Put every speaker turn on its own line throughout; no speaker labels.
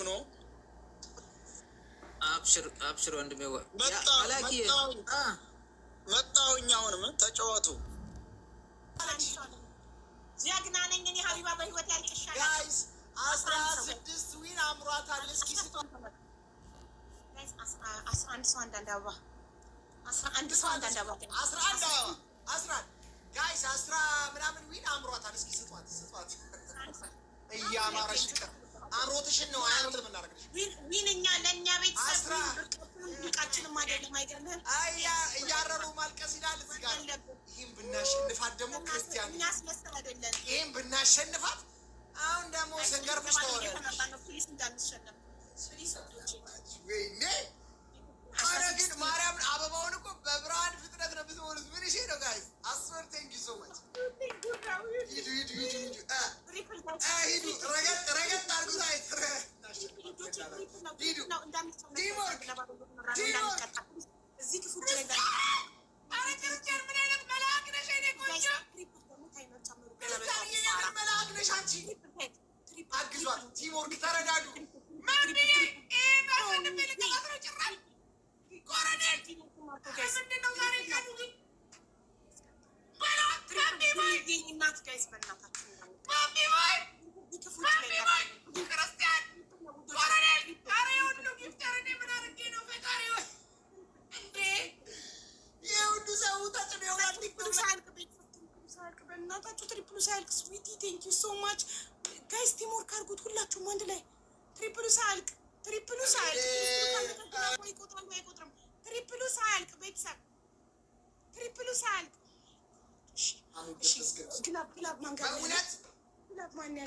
ነው።
አብሽር ወንድሜ
መጣሁኝ። አሁንም ተጫወቱ።
ጀግና ነኝ እኔ ሀቢባ በህይወት ያልቅሻል።
ጋይስ 16 ዊን አምሯታል። እስኪ ስጧ
11 ሰው አንዳንድ አበባ 11 ሰው አንዳንድ አበባ
11 ጋይስ 10 ምናምን ዊን አምሯታል። እስኪ ስጧት እያማረሽ አምሮትሽን ነው አያምር ምናረግልሽ
ዊን እኛ ለእኛ ቤተሰብ ብቃችንም አይደለም አይገርምህም?
እያረሩ ማልቀስ ይላል እዚህ ጋር። ይህም ብናሸንፋት ደግሞ ክርስቲያን
የሚያስመስል አይደለም።
ይህም ብናሸንፋት አሁን ደግሞ ስንገርፍሽ
እንዳንሸነፍ
ወይኔ አረ ግን ማርያምን አበባውን እኮ በብርሃን ፍጥነት ነው ብትሞሉት ምን ይሄ ነው ጋይስ። አስወር ቴንክ ዩ ሶ ማች ሂዱ ረገጥ አድርጉት።
እዚህ ክፉ
መልአክ ነሽ አንቺ። አግዟት፣ ቲምወርክ ተረዳዱ።
ትሪፕሉ ሳያልቅ ስዊቲ ቴንክ ዩ ሶ ማች ጋይስ። ቲምወርክ አድርጉት ሁላችሁም አንድ ላይ። ትሪፕሉ ሳያልቅ ትሪፕሉ ሳያልቅ ቤተሰብ ትሪፕሉ ሳያልቅ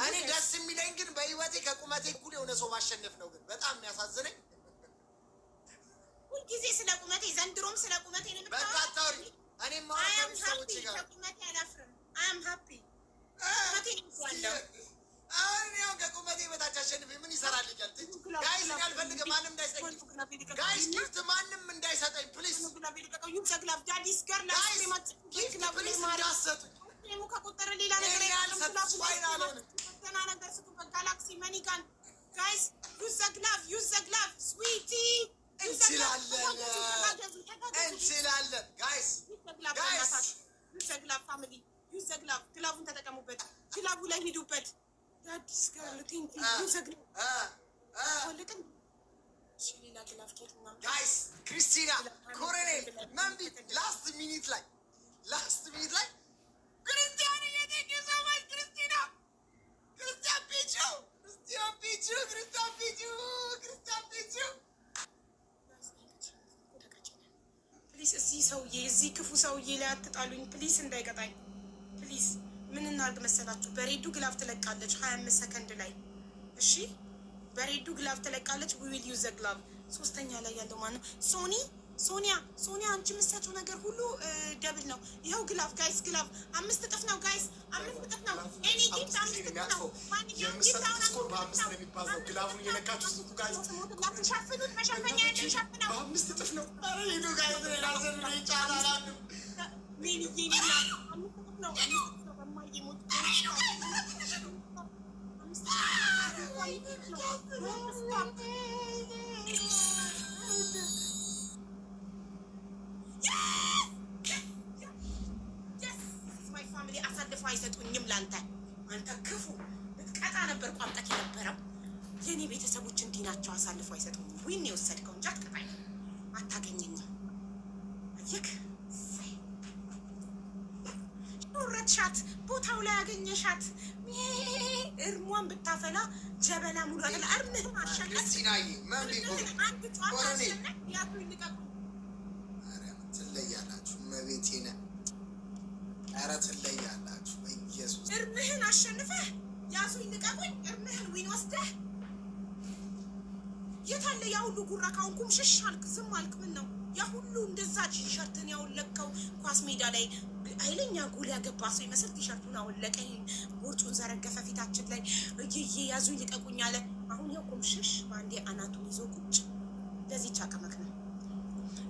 እኔ ደስ የሚለኝ ግን በህይወቴ ከቁመቴ እኩል የሆነ ሰው ማሸነፍ ነው። ግን በጣም የሚያሳዝነኝ
ሁልጊዜ ስለ ቁመቴ፣ ዘንድሮም ስለ ቁመቴ ነው
የምታወሪ። እኔማ ሰዎች ጋር
ቁመቴ አላፍርም። አም ሃፒ
አሁን ያው ከቁመቴ በታች አሸንፍ ምን ይሰራልኛል? ጋይስ አልፈልግም። ማንም እንዳይሰጠኝ ጋይስ፣ ጊፍት ማንም እንዳይሰጠኝ ፕሊዝ።
ከቁጥር ሌላ ነገር
እንችላለን ጋይስ።
ክላቡን ተጠቀሙበት። ክላቡ ላይ ሂዱበት።
ጋይስ ክሪስቲና ኮሎኔል መንቢ ላስት ሚኒት ላይ ክርስቲያን እየቴክ ሰማች ክርስቲና ክርስቲያን ፒቹ
ፕሊዝ እዚህ ክፉ ሰውዬ ላይ አትጣሉኝ ፕሊዝ፣ እንዳይቀጣኝ ፕሊዝ። ምን እናድርግ መሰላችሁ? በሬዱ ግላፍ ትለቃለች 25 ሰከንድ ላይ እሺ። በሬዱ ግላፍ ትለቃለች። ዊ ዊል ዩዝ ዘ ግላፍ። ሶስተኛ ላይ ያለው ማነው? ሶኒያ አንቺ የምትሰጪው ነገር ሁሉ ደብል ነው። ይኸው ግላፍ ጋይስ፣ ግላፍ 5 እጥፍ ነው ጋይስ፣ 5 እጥፍ ነው። ኤኒ ጊፍት 5 እጥፍ ነው። ማንኛውም ጊፍት አሁን 5 እጥፍ ነው የሚባለው።
ግላፉን እየነካችሁ ስትሉ ጋይስ
ሸፍኑት። መሸፈኛ ያለን ሸፍነው
5 እጥፍ ነው። ኧረ ሄዱ ጋይስ ራዘን ይቻላል።
ምን ይሄን 5 እጥፍ ነው። አሳልፎ አይሰጡኝም። ላንተ አንተ ክፉ ብትቀጣ ነበር ቋምጠት የነበረው። የኔ ቤተሰቦች እንዲህ ናቸው፣ አሳልፎ አይሰጡኝም። ዊን የወሰድከው እንጂ አትቀጣኝ፣ አታገኘኝም። አየክ ሻት ቦታው ላይ ያገኘሻት እርሟን ብታፈላ ጀበላ ሙሉ አለ አርምህ ማሸነፍ
ሲናይ ማን
አንድ ጨዋታ አሸነፍ ያቱ ይልቀቁ።
ትለያላችሁ መቤቴነ። ኧረ ትለያላችሁ በኢየሱስ።
እርምህን አሸንፈህ ያዙ ይልቀቁኝ። እርምህን ዊን ወስደህ የታለ ያ ሁሉ ጉራ? ካሁን ኩምሽሽ አልክ፣ ዝም አልክ። ምን ነው ያ ሁሉ እንደዛ ቲሸርትን ያወለቀው? ኳስ ሜዳ ላይ ኃይለኛ ጎል ያገባ ሰው ይመስል ቲሸርቱን አወለቀኝ፣ ቦርጩን ዘረገፈ ፊታችን ላይ። እየዬ ያዙ ይልቀቁኝ አለ። አሁን ያው ኩምሽሽ በአንዴ አናቱን ይዞ ቁጭ። ለዚህ ቻቀመክ ነው።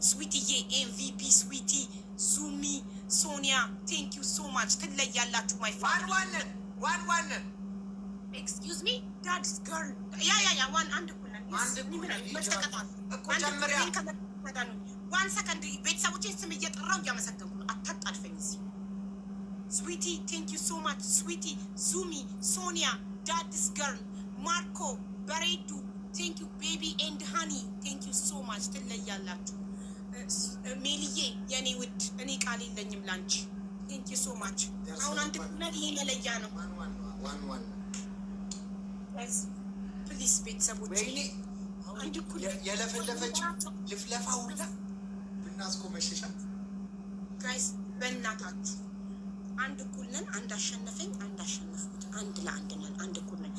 ስዊቲዬ ኤምቪፒ ስዊቲ፣ ዙሚ፣ ሶኒያ ቴንክ ዩ ሶ ማች። ትለያላችሁ ማይ ፋን
ዋን
ኤክስኪውዝ ሚ ዳድስ ገርል ያ ዋን አንድ እኩል ነን። ዋን ሰከንድ ቤተሰቦቼን ስም እየጠራው እያመሰገንኩ ነው። አታጣድፈኝ እዚህ ስዊቲ ቴንክ ዩ ሶ ማች ስዊቲ ዙሚ ሶኒያ ዳድስ ገርል ማርኮ በሬዱ ቴንክ ዩ ቤቢ ኤንድ ሃኒ ቴንክ ዩ ሶ ማች ትለያላችሁ። ሜልዬ የኔ ውድ እኔ ቃል የለኝም ላንቺ ቴንክ ዩ ሶ ማች። አሁን አንድ ኩነት ይሄ መለያ ነው። ፕሊስ ቤተሰቦች አንድ ኩል
የለፈለፈች ልፍለፋ ሁላ ብናስቆመሸሻት
ጋይስ በእናታችሁ አንድ ኩልን አንድ አሸነፈኝ አንድ አሸነፍኩት አንድ ለአንድ ነን አንድ ኩልን